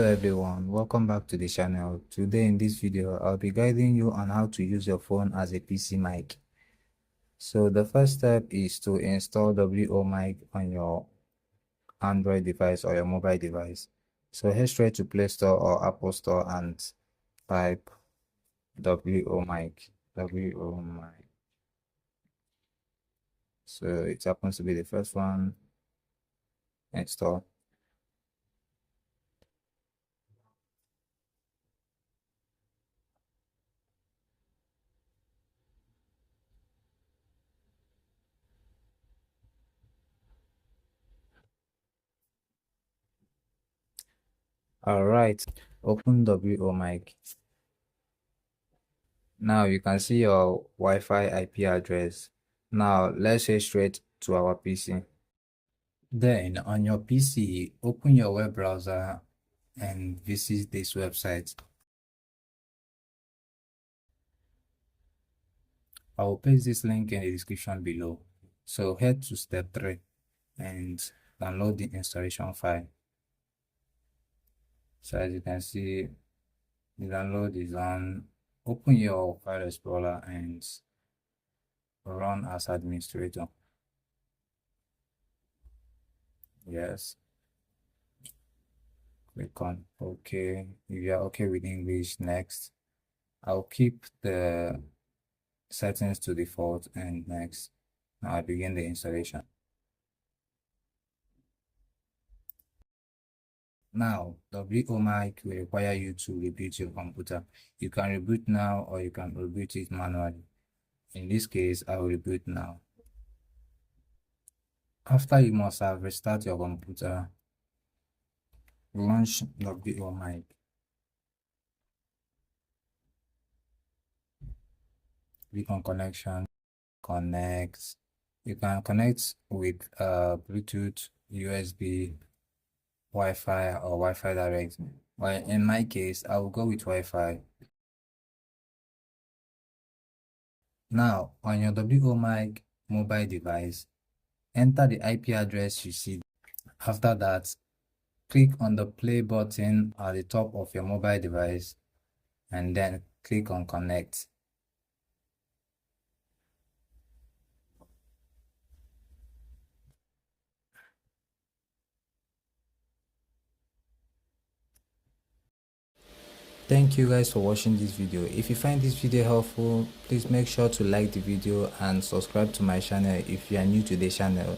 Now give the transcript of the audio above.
Hello everyone, welcome back to the channel. Today in this video, I'll be guiding you on how to use your phone as a PC mic. So the first step is to install WO mic on your Android device or your mobile device. So head straight to Play Store or Apple Store and type WO mic. WO mic. So it happens to be the first one. Install. Alright, open WO mic. Now you can see your Wi-Fi IP address. Now let's head straight to our PC. Then on your PC, open your web browser and visit this website. I will paste this link in the description below. So head to step 3 and download the installation file. So as you can see, the download is on. Open your file explorer and run as administrator. Yes. Click on OK. If you are okay with English, next. I'll keep the settings to default and next. Now I begin the installation. Now, WO mic will require you to reboot your computer. You can reboot now or you can reboot it manually. In this case, I will reboot now. After you must have restarted your computer, launch WO mic. Click on connection, connect. You can connect with Bluetooth, USB, Wi-Fi or Wi-Fi direct. Well, in my case, I will go with Wi-Fi. Now, on your WO mic mobile device, enter the IP address you see. After that, click on the play button at the top of your mobile device and then click on connect. Thank you guys for watching this video. If you find this video helpful, please make sure to like the video and subscribe to my channel if you are new to the channel.